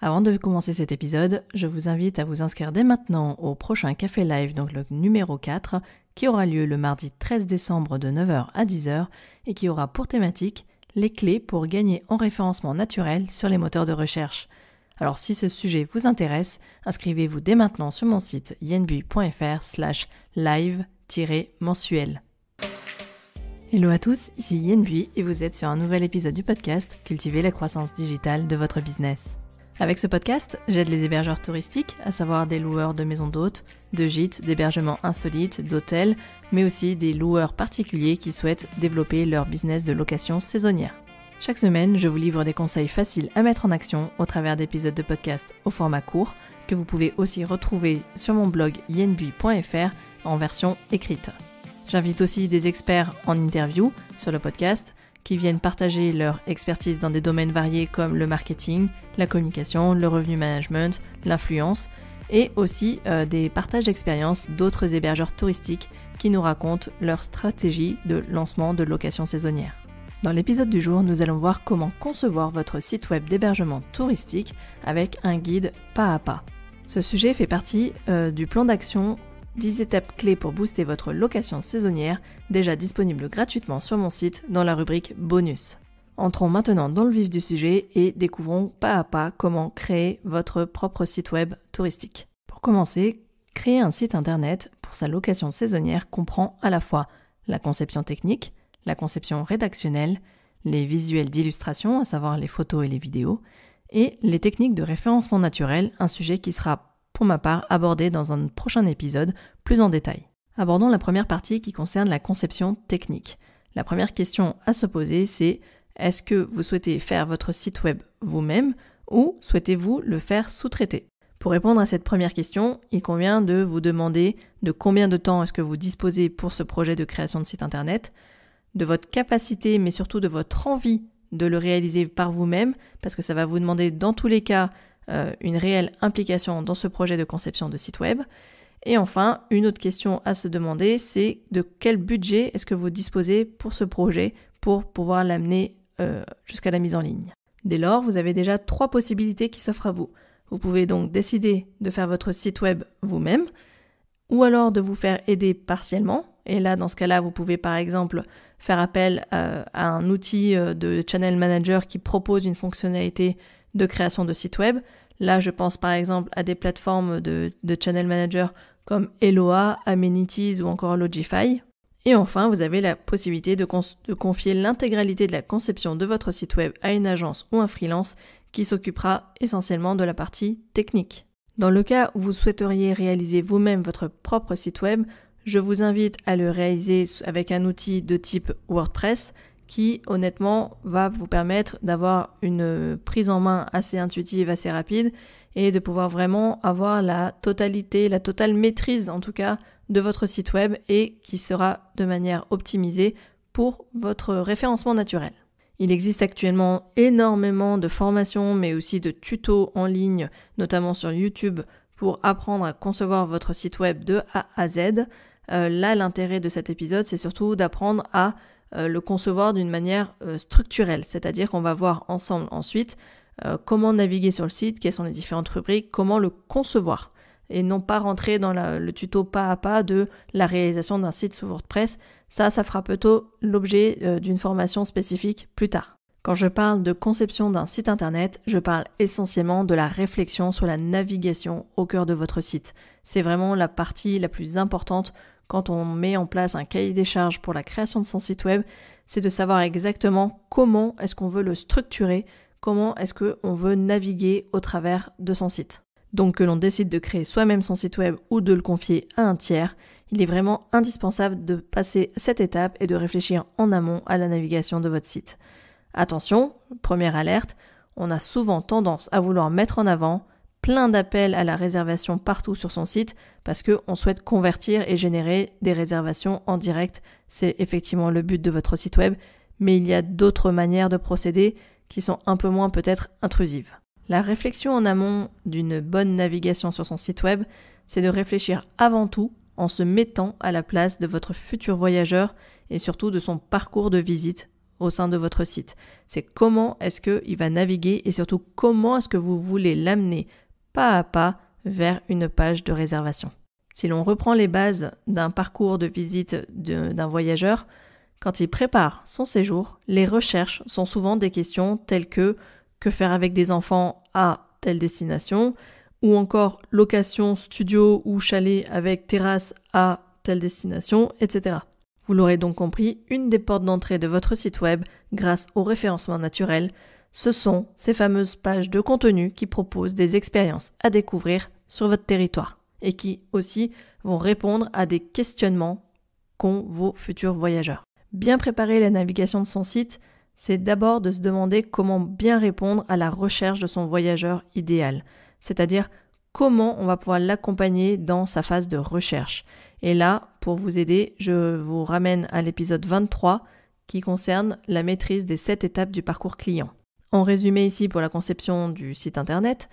Avant de commencer cet épisode, je vous invite à vous inscrire dès maintenant au prochain Café Live, donc le numéro 4, qui aura lieu le mardi 13 décembre de 9h à 10h et qui aura pour thématique les clés pour gagner en référencement naturel sur les moteurs de recherche. Alors si ce sujet vous intéresse, inscrivez-vous dès maintenant sur mon site yenbui.fr/live-mensuel. Hello à tous, ici Yenbui et vous êtes sur un nouvel épisode du podcast Cultiver la croissance digitale de votre business. Avec ce podcast, j'aide les hébergeurs touristiques, à savoir des loueurs de maisons d'hôtes, de gîtes, d'hébergements insolites, d'hôtels, mais aussi des loueurs particuliers qui souhaitent développer leur business de location saisonnière. Chaque semaine, je vous livre des conseils faciles à mettre en action au travers d'épisodes de podcast au format court, que vous pouvez aussi retrouver sur mon blog yenbui.fr en version écrite. J'invite aussi des experts en interview sur le podcast, qui viennent partager leur expertise dans des domaines variés comme le marketing, la communication, le revenu management, l'influence, et aussi des partages d'expériences d'autres hébergeurs touristiques qui nous racontent leur stratégie de lancement de location saisonnière. Dans l'épisode du jour, nous allons voir comment concevoir votre site web d'hébergement touristique avec un guide pas à pas. Ce sujet fait partie du plan d'action 10 étapes clés pour booster votre location saisonnière, déjà disponible gratuitement sur mon site dans la rubrique bonus. Entrons maintenant dans le vif du sujet et découvrons pas à pas comment créer votre propre site web touristique. Pour commencer, créer un site internet pour sa location saisonnière comprend à la fois la conception technique, la conception rédactionnelle, les visuels d'illustration, à savoir les photos et les vidéos, et les techniques de référencement naturel, un sujet qui sera pour ma part, abordé dans un prochain épisode plus en détail. Abordons la première partie qui concerne la conception technique. La première question à se poser, c'est est-ce que vous souhaitez faire votre site web vous-même ou souhaitez-vous le faire sous-traiter ? Pour répondre à cette première question, il convient de vous demander de combien de temps est-ce que vous disposez pour ce projet de création de site internet, de votre capacité mais surtout de votre envie de le réaliser par vous-même, parce que ça va vous demander dans tous les cas une réelle implication dans ce projet de conception de site web. Et enfin, une autre question à se demander, c'est de quel budget est-ce que vous disposez pour ce projet pour pouvoir l'amener jusqu'à la mise en ligne. Dès lors, vous avez déjà 3 possibilités qui s'offrent à vous. Vous pouvez donc décider de faire votre site web vous-même, ou alors de vous faire aider partiellement. Et là, dans ce cas-là, vous pouvez par exemple faire appel à un outil de Channel Manager qui propose une fonctionnalité de création de site web. Là, je pense par exemple à des plateformes de Channel Manager comme Eloa, Amenities ou encore Logify. Et enfin, vous avez la possibilité de confier l'intégralité de la conception de votre site web à une agence ou un freelance qui s'occupera essentiellement de la partie technique. Dans le cas où vous souhaiteriez réaliser vous-même votre propre site web, je vous invite à le réaliser avec un outil de type WordPress qui, honnêtement, va vous permettre d'avoir une prise en main assez intuitive, assez rapide et de pouvoir vraiment avoir la totale maîtrise, en tout cas, de votre site web et qui sera de manière optimisée pour votre référencement naturel. Il existe actuellement énormément de formations, mais aussi de tutos en ligne, notamment sur YouTube, pour apprendre à concevoir votre site web de A à Z. Là, l'intérêt de cet épisode, c'est surtout d'apprendre à le concevoir d'une manière structurelle, c'est-à-dire qu'on va voir ensemble ensuite comment naviguer sur le site, quelles sont les différentes rubriques, comment le concevoir, et non pas rentrer dans le tuto pas à pas de la réalisation d'un site sous WordPress. Ça fera plutôt l'objet d'une formation spécifique plus tard. Quand je parle de conception d'un site internet, je parle essentiellement de la réflexion sur la navigation au cœur de votre site. C'est vraiment la partie la plus importante quand on met en place un cahier des charges pour la création de son site web, c'est de savoir exactement comment est-ce qu'on veut le structurer, comment est-ce qu'on veut naviguer au travers de son site. Donc que l'on décide de créer soi-même son site web ou de le confier à un tiers, il est vraiment indispensable de passer cette étape et de réfléchir en amont à la navigation de votre site. Attention, première alerte, on a souvent tendance à vouloir mettre en avant plein d'appels à la réservation partout sur son site parce qu'on souhaite convertir et générer des réservations en direct. C'est effectivement le but de votre site web, mais il y a d'autres manières de procéder qui sont un peu moins peut-être intrusives. La réflexion en amont d'une bonne navigation sur son site web, c'est de réfléchir avant tout en se mettant à la place de votre futur voyageur et surtout de son parcours de visite au sein de votre site. C'est comment est-ce qu'il va naviguer et surtout comment est-ce que vous voulez l'amener pas à pas vers une page de réservation. Si l'on reprend les bases d'un parcours de visite d'un voyageur, quand il prépare son séjour, les recherches sont souvent des questions telles que faire avec des enfants à telle destination, ou encore location, studio ou chalet avec terrasse à telle destination, etc. Vous l'aurez donc compris, une des portes d'entrée de votre site web, grâce au référencement naturel, ce sont ces fameuses pages de contenu qui proposent des expériences à découvrir sur votre territoire et qui aussi vont répondre à des questionnements qu'ont vos futurs voyageurs. Bien préparer la navigation de son site, c'est d'abord de se demander comment bien répondre à la recherche de son voyageur idéal, c'est-à-dire comment on va pouvoir l'accompagner dans sa phase de recherche. Et là, pour vous aider, je vous ramène à l'épisode 23 qui concerne la maîtrise des 7 étapes du parcours client. En résumé ici pour la conception du site internet,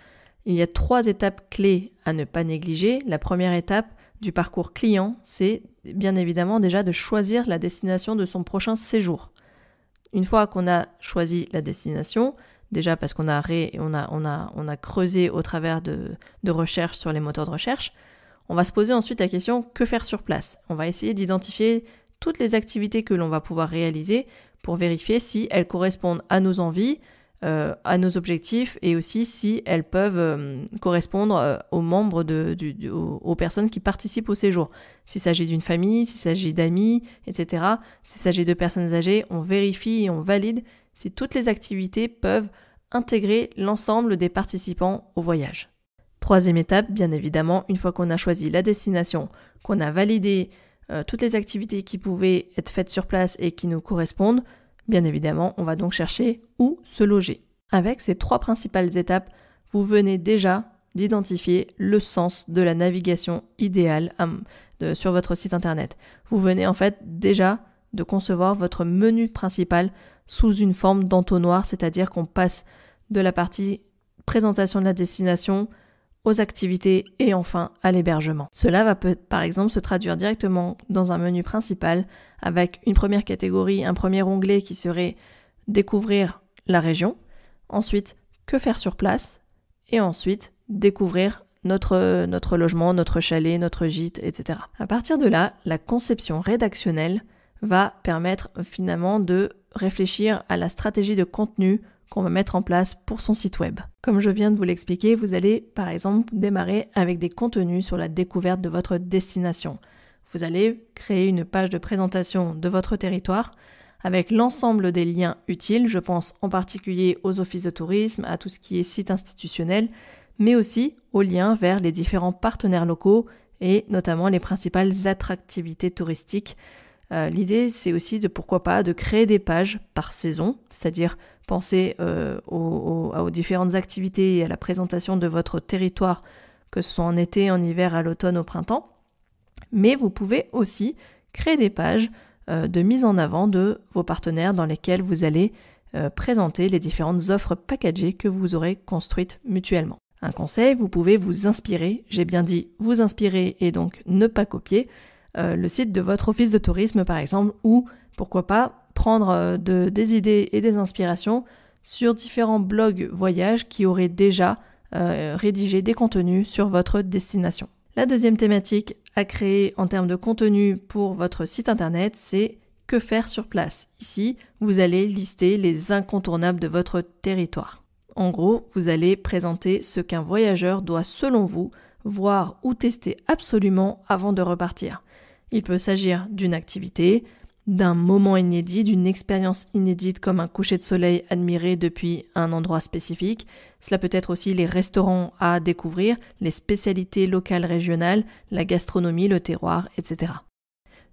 il y a 3 étapes clés à ne pas négliger. La première étape du parcours client, c'est bien évidemment déjà de choisir la destination de son prochain séjour. Une fois qu'on a choisi la destination, déjà parce qu'on a creusé au travers de recherches sur les moteurs de recherche, on va se poser ensuite la question que faire sur place. On va essayer d'identifier toutes les activités que l'on va pouvoir réaliser pour vérifier si elles correspondent à nos envies, à nos objectifs et aussi si elles peuvent correspondre aux membres aux personnes qui participent au séjour. S'il s'agit d'une famille, s'il s'agit d'amis, etc. S'il s'agit de personnes âgées, on vérifie et on valide si toutes les activités peuvent intégrer l'ensemble des participants au voyage. Troisième étape, bien évidemment, une fois qu'on a choisi la destination, qu'on a validé toutes les activités qui pouvaient être faites sur place et qui nous correspondent, bien évidemment, on va donc chercher où se loger. Avec ces 3 principales étapes, vous venez déjà d'identifier le sens de la navigation idéale sur votre site internet. Vous venez en fait déjà de concevoir votre menu principal sous une forme d'entonnoir, c'est-à-dire qu'on passe de la partie présentation de la destination aux activités et enfin à l'hébergement. Cela va par exemple se traduire directement dans un menu principal avec une première catégorie, un premier onglet qui serait découvrir la région, ensuite que faire sur place et ensuite découvrir notre logement, notre chalet, notre gîte, etc. À partir de là, la conception rédactionnelle va permettre finalement de réfléchir à la stratégie de contenu qu'on va mettre en place pour son site web. Comme je viens de vous l'expliquer, vous allez par exemple démarrer avec des contenus sur la découverte de votre destination. Vous allez créer une page de présentation de votre territoire avec l'ensemble des liens utiles, je pense en particulier aux offices de tourisme, à tout ce qui est site institutionnel, mais aussi aux liens vers les différents partenaires locaux et notamment les principales attractivités touristiques. L'idée, c'est aussi de créer des pages par saison, c'est-à-dire penser aux différentes activités et à la présentation de votre territoire, que ce soit en été, en hiver, à l'automne, au printemps. Mais vous pouvez aussi créer des pages de mise en avant de vos partenaires dans lesquels vous allez présenter les différentes offres packagées que vous aurez construites mutuellement. Un conseil, vous pouvez vous inspirer, j'ai bien dit vous inspirer et donc ne pas copier, le site de votre office de tourisme par exemple, ou pourquoi pas prendre des idées et des inspirations sur différents blogs voyages qui auraient déjà rédigé des contenus sur votre destination. La deuxième thématique à créer en termes de contenu pour votre site internet, c'est que faire sur place. Ici, vous allez lister les incontournables de votre territoire. En gros, vous allez présenter ce qu'un voyageur doit, selon vous, voir ou tester absolument avant de repartir. Il peut s'agir d'une activité, d'un moment inédit, d'une expérience inédite comme un coucher de soleil admiré depuis un endroit spécifique. Cela peut être aussi les restaurants à découvrir, les spécialités locales régionales, la gastronomie, le terroir, etc.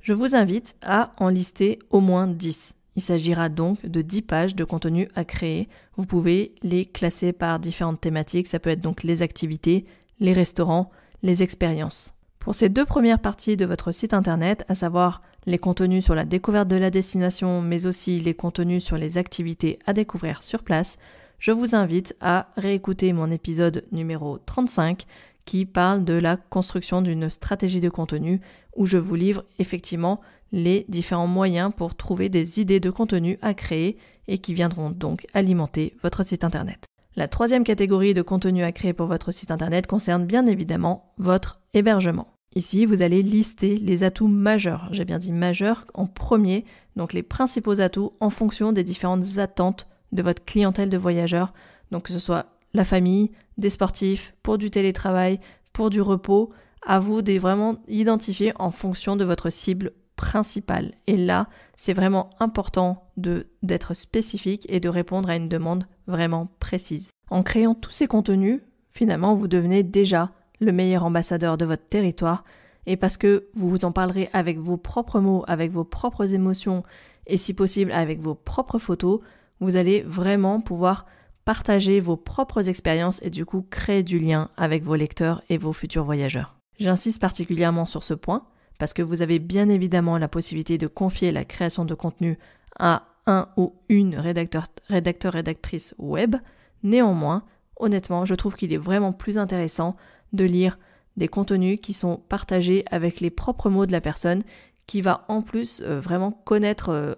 Je vous invite à en lister au moins 10. Il s'agira donc de 10 pages de contenu à créer. Vous pouvez les classer par différentes thématiques. Ça peut être donc les activités, les restaurants, les expériences. Pour ces 2 premières parties de votre site internet, à savoir les contenus sur la découverte de la destination, mais aussi les contenus sur les activités à découvrir sur place, je vous invite à réécouter mon épisode numéro 35 qui parle de la construction d'une stratégie de contenu où je vous livre effectivement les différents moyens pour trouver des idées de contenu à créer et qui viendront donc alimenter votre site internet. La troisième catégorie de contenu à créer pour votre site internet concerne bien évidemment votre hébergement. Ici, vous allez lister les atouts majeurs, j'ai bien dit majeurs en premier, donc les principaux atouts en fonction des différentes attentes de votre clientèle de voyageurs, donc que ce soit la famille, des sportifs, pour du télétravail, pour du repos, à vous de vraiment identifier en fonction de votre cible principale. Et là, c'est vraiment important d'être spécifique et de répondre à une demande vraiment précise. En créant tous ces contenus, finalement, vous devenez déjà le meilleur ambassadeur de votre territoire et parce que vous vous en parlerez avec vos propres mots, avec vos propres émotions et si possible avec vos propres photos, vous allez vraiment pouvoir partager vos propres expériences et du coup créer du lien avec vos lecteurs et vos futurs voyageurs. J'insiste particulièrement sur ce point parce que vous avez bien évidemment la possibilité de confier la création de contenu à un ou une rédactrice web. Néanmoins, honnêtement, je trouve qu'il est vraiment plus intéressant de lire des contenus qui sont partagés avec les propres mots de la personne qui va en plus vraiment connaître,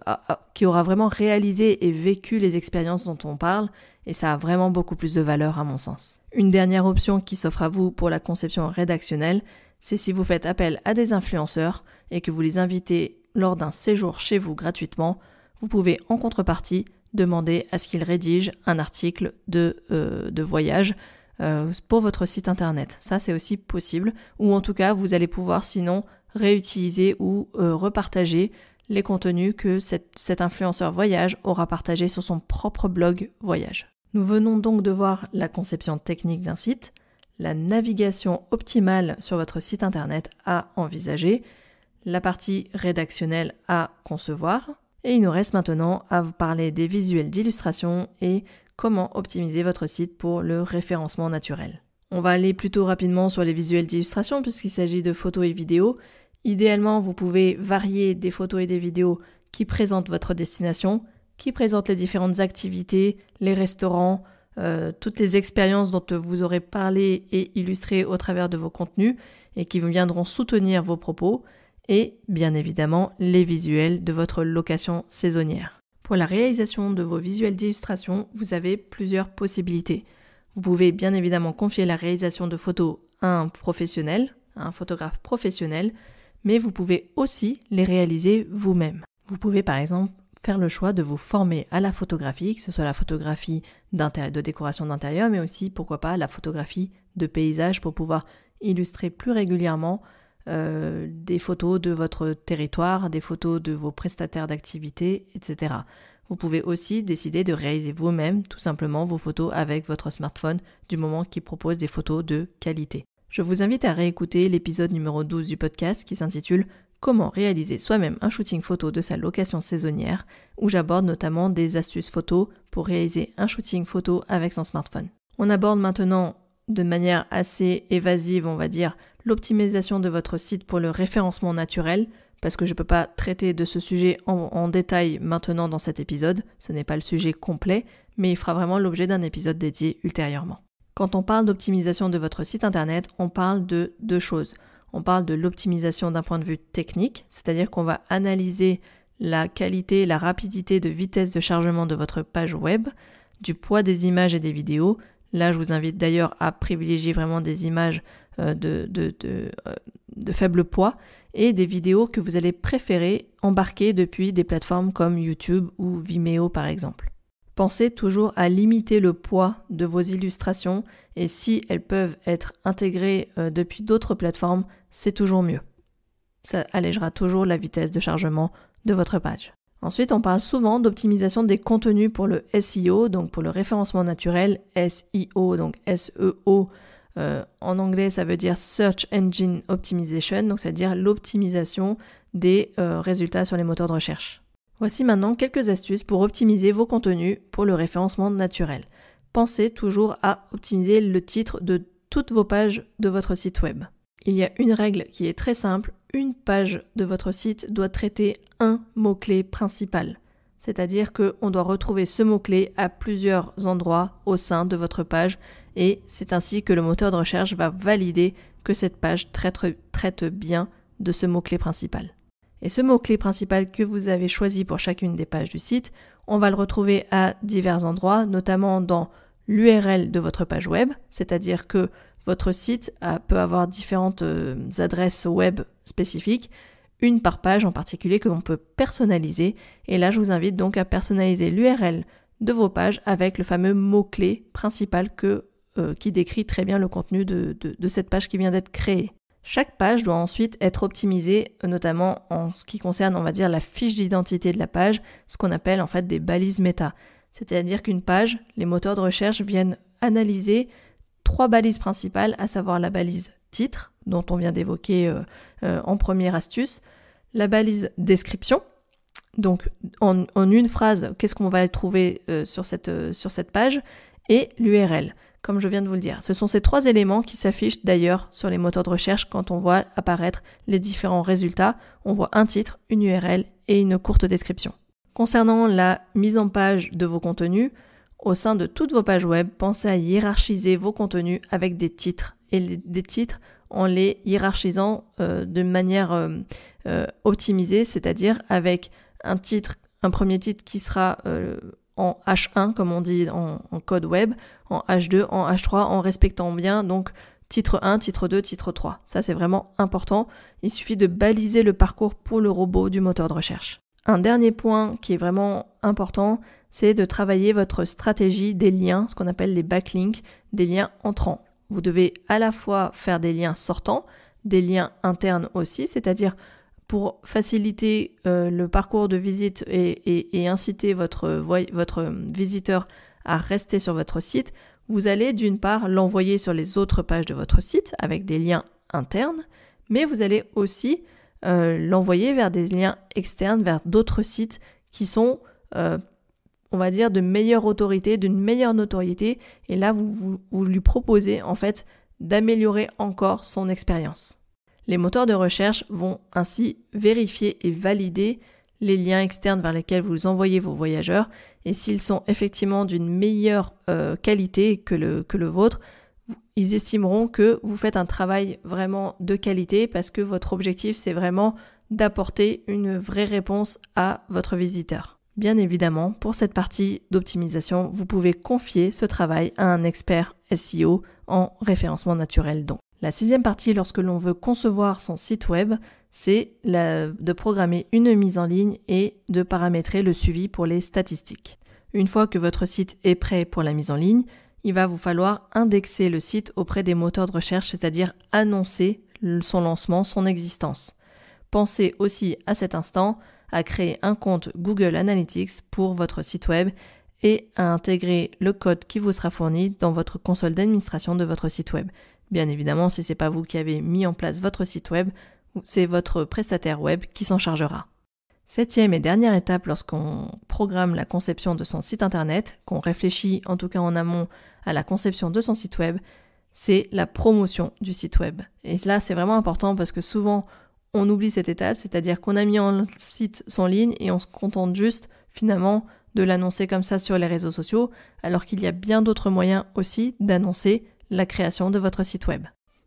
qui aura vraiment réalisé et vécu les expériences dont on parle et ça a vraiment beaucoup plus de valeur à mon sens. Une dernière option qui s'offre à vous pour la conception rédactionnelle, c'est si vous faites appel à des influenceurs et que vous les invitez lors d'un séjour chez vous gratuitement, vous pouvez en contrepartie demander à ce qu'ils rédigent un article de voyage pour votre site internet. Ça, c'est aussi possible. Ou en tout cas, vous allez pouvoir sinon réutiliser ou repartager les contenus que cet influenceur voyage aura partagé sur son propre blog voyage. Nous venons donc de voir la conception technique d'un site, la navigation optimale sur votre site internet à envisager, la partie rédactionnelle à concevoir, et il nous reste maintenant à vous parler des visuels d'illustration et comment optimiser votre site pour le référencement naturel. On va aller plutôt rapidement sur les visuels d'illustration puisqu'il s'agit de photos et vidéos. Idéalement, vous pouvez varier des photos et des vidéos qui présentent votre destination, qui présentent les différentes activités, les restaurants, toutes les expériences dont vous aurez parlé et illustré au travers de vos contenus et qui viendront soutenir vos propos et bien évidemment les visuels de votre location saisonnière. Pour la réalisation de vos visuels d'illustration, vous avez plusieurs possibilités. Vous pouvez bien évidemment confier la réalisation de photos à un professionnel, à un photographe professionnel, mais vous pouvez aussi les réaliser vous-même. Vous pouvez par exemple faire le choix de vous former à la photographie, que ce soit la photographie de décoration d'intérieur, mais aussi pourquoi pas la photographie de paysage pour pouvoir illustrer plus régulièrement des photos de votre territoire, des photos de vos prestataires d'activités, etc. Vous pouvez aussi décider de réaliser vous-même tout simplement vos photos avec votre smartphone du moment qu'il propose des photos de qualité. Je vous invite à réécouter l'épisode numéro 12 du podcast qui s'intitule « Comment réaliser soi-même un shooting photo de sa location saisonnière » où j'aborde notamment des astuces photos pour réaliser un shooting photo avec son smartphone. On aborde maintenant de manière assez évasive, on va dire, l'optimisation de votre site pour le référencement naturel, parce que je ne peux pas traiter de ce sujet en détail maintenant dans cet épisode, ce n'est pas le sujet complet, mais il fera vraiment l'objet d'un épisode dédié ultérieurement. Quand on parle d'optimisation de votre site internet, on parle de deux choses. On parle de l'optimisation d'un point de vue technique, c'est-à-dire qu'on va analyser la qualité, la rapidité de vitesse de chargement de votre page web, du poids des images et des vidéos. Là, je vous invite d'ailleurs à privilégier vraiment des images de faible poids et des vidéos que vous allez préférer embarquer depuis des plateformes comme YouTube ou Vimeo par exemple. Pensez toujours à limiter le poids de vos illustrations et si elles peuvent être intégrées depuis d'autres plateformes, c'est toujours mieux. Ça allégera toujours la vitesse de chargement de votre page. Ensuite, on parle souvent d'optimisation des contenus pour le SEO, donc pour le référencement naturel, SEO, donc SEO. En anglais, ça veut dire Search Engine Optimization, donc ça veut dire l'optimisation des résultats sur les moteurs de recherche. Voici maintenant quelques astuces pour optimiser vos contenus pour le référencement naturel. Pensez toujours à optimiser le titre de toutes vos pages de votre site web. Il y a une règle qui est très simple, une page de votre site doit traiter un mot-clé principal. C'est-à-dire qu'on doit retrouver ce mot-clé à plusieurs endroits au sein de votre page et c'est ainsi que le moteur de recherche va valider que cette page traite bien de ce mot-clé principal. Et ce mot-clé principal que vous avez choisi pour chacune des pages du site, on va le retrouver à divers endroits, notamment dans l'URL de votre page web, c'est-à-dire que votre site peut avoir différentes adresses web spécifiques, une par page en particulier que l'on peut personnaliser. Et là, je vous invite donc à personnaliser l'URL de vos pages avec le fameux mot-clé principal qui décrit très bien le contenu de cette page qui vient d'être créée. Chaque page doit ensuite être optimisée, notamment en ce qui concerne, on va dire, la fiche d'identité de la page, ce qu'on appelle en fait des balises méta. C'est-à-dire qu'une page, les moteurs de recherche viennent analyser 3 balises principales, à savoir la balise titre, dont on vient d'évoquer en première astuce, la balise description, donc en une phrase, qu'est-ce qu'on va trouver sur cette page, et l'URL. Comme je viens de vous le dire, ce sont ces 3 éléments qui s'affichent d'ailleurs sur les moteurs de recherche quand on voit apparaître les différents résultats. On voit un titre, une URL et une courte description. Concernant la mise en page de vos contenus, au sein de toutes vos pages web, pensez à hiérarchiser vos contenus avec des titres. Et des titres en les hiérarchisant de manière optimisée, c'est-à-dire avec un premier titre qui sera en H1, comme on dit en code web, en H2, en H3, en respectant bien donc titre 1, titre 2, titre 3. Ça, c'est vraiment important. Il suffit de baliser le parcours pour le robot du moteur de recherche. Un dernier point qui est vraiment important, c'est de travailler votre stratégie des liens, ce qu'on appelle les backlinks, des liens entrants. Vous devez à la fois faire des liens sortants, des liens internes aussi, c'est-à-dire pour faciliter le parcours de visite et inciter votre visiteur à rester sur votre site, vous allez d'une part l'envoyer sur les autres pages de votre site avec des liens internes, mais vous allez aussi l'envoyer vers des liens externes, vers d'autres sites qui sont, on va dire, de meilleure autorité, d'une meilleure notoriété, et là vous lui proposez en fait d'améliorer encore son expérience. Les moteurs de recherche vont ainsi vérifier et valider les liens externes vers lesquels vous envoyez vos voyageurs, et s'ils sont effectivement d'une meilleure qualité que le vôtre, ils estimeront que vous faites un travail vraiment de qualité parce que votre objectif c'est vraiment d'apporter une vraie réponse à votre visiteur. Bien évidemment, pour cette partie d'optimisation, vous pouvez confier ce travail à un expert SEO en référencement naturel donc. La 6e partie, lorsque l'on veut concevoir son site web, c'est de programmer une mise en ligne et de paramétrer le suivi pour les statistiques. Une fois que votre site est prêt pour la mise en ligne, il va vous falloir indexer le site auprès des moteurs de recherche, c'est-à-dire annoncer son lancement, son existence. Pensez aussi à cet instant à créer un compte Google Analytics pour votre site web et à intégrer le code qui vous sera fourni dans votre console d'administration de votre site web. Bien évidemment, si ce n'est pas vous qui avez mis en place votre site web, c'est votre prestataire web qui s'en chargera. 7e et dernière étape lorsqu'on programme la conception de son site internet, qu'on réfléchit en tout cas en amont à la conception de son site web, c'est la promotion du site web. Et là, c'est vraiment important parce que souvent, on oublie cette étape, c'est-à-dire qu'on a mis en site son ligne et on se contente juste finalement de l'annoncer comme ça sur les réseaux sociaux, alors qu'il y a bien d'autres moyens aussi d'annoncer la création de votre site web.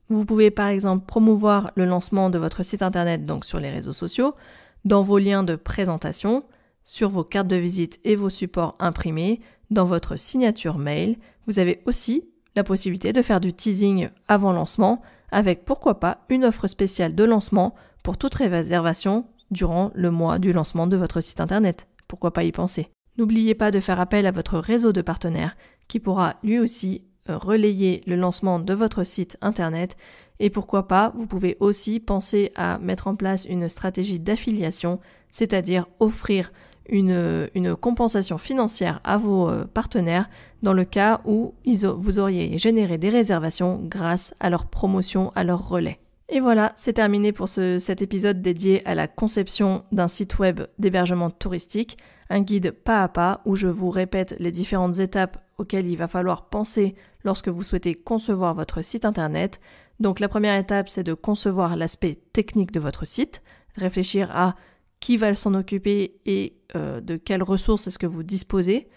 Vous pouvez par exemple promouvoir le lancement de votre site internet donc sur les réseaux sociaux, dans vos liens de présentation, sur vos cartes de visite et vos supports imprimés, dans votre signature mail. Vous avez aussi la possibilité de faire du teasing avant lancement avec pourquoi pas une offre spéciale de lancement pour toute réservation durant le mois du lancement de votre site internet. Pourquoi pas y penser? N'oubliez pas de faire appel à votre réseau de partenaires qui pourra lui aussi relayer le lancement de votre site internet et pourquoi pas, vous pouvez aussi penser à mettre en place une stratégie d'affiliation, c'est-à-dire offrir une compensation financière à vos partenaires dans le cas où vous auriez généré des réservations grâce à leur promotion, à leur relais. Et voilà, c'est terminé pour cet épisode dédié à la conception d'un site web d'hébergement touristique, un guide pas à pas où je vous répète les différentes étapes auxquelles il va falloir penser lorsque vous souhaitez concevoir votre site internet. Donc la première étape, c'est de concevoir l'aspect technique de votre site, réfléchir à qui va s'en occuper et de quelles ressources est-ce que vous disposez.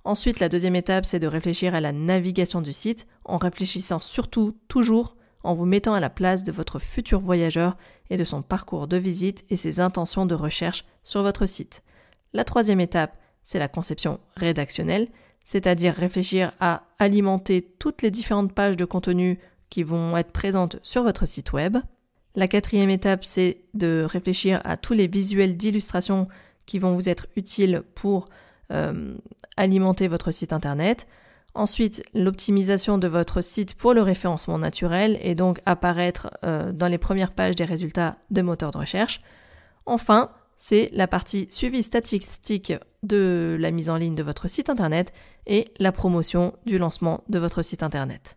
Ensuite, la deuxième étape, c'est de réfléchir à la navigation du site en réfléchissant surtout toujours en vous mettant à la place de votre futur voyageur et de son parcours de visite et ses intentions de recherche sur votre site. La troisième étape, c'est la conception rédactionnelle, c'est-à-dire réfléchir à alimenter toutes les différentes pages de contenu qui vont être présentes sur votre site web. La quatrième étape, c'est de réfléchir à tous les visuels d'illustration qui vont vous être utiles pour alimenter votre site internet. Ensuite, l'optimisation de votre site pour le référencement naturel et donc apparaître dans les premières pages des résultats de moteurs de recherche. Enfin, c'est la partie suivi statistique de la mise en ligne de votre site internet et la promotion du lancement de votre site internet.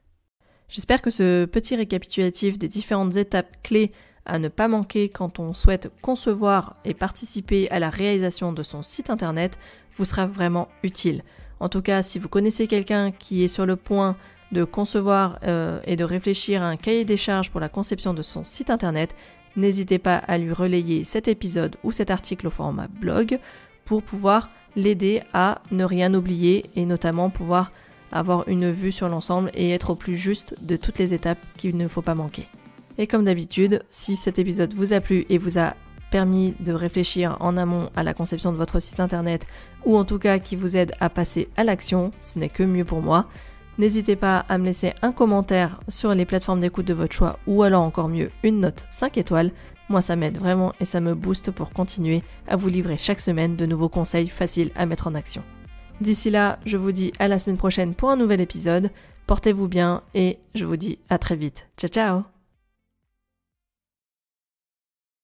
J'espère que ce petit récapitulatif des différentes étapes clés à ne pas manquer quand on souhaite concevoir et participer à la réalisation de son site internet vous sera vraiment utile. En tout cas, si vous connaissez quelqu'un qui est sur le point de concevoir et de réfléchir à un cahier des charges pour la conception de son site internet, n'hésitez pas à lui relayer cet épisode ou cet article au format blog pour pouvoir l'aider à ne rien oublier et notamment pouvoir avoir une vue sur l'ensemble et être au plus juste de toutes les étapes qu'il ne faut pas manquer. Et comme d'habitude, si cet épisode vous a plu et vous a permis de réfléchir en amont à la conception de votre site internet ou en tout cas qui vous aide à passer à l'action, ce n'est que mieux pour moi. N'hésitez pas à me laisser un commentaire sur les plateformes d'écoute de votre choix ou alors encore mieux une note 5 étoiles. Moi ça m'aide vraiment et ça me booste pour continuer à vous livrer chaque semaine de nouveaux conseils faciles à mettre en action. D'ici là, je vous dis à la semaine prochaine pour un nouvel épisode. Portez-vous bien et je vous dis à très vite. Ciao ciao!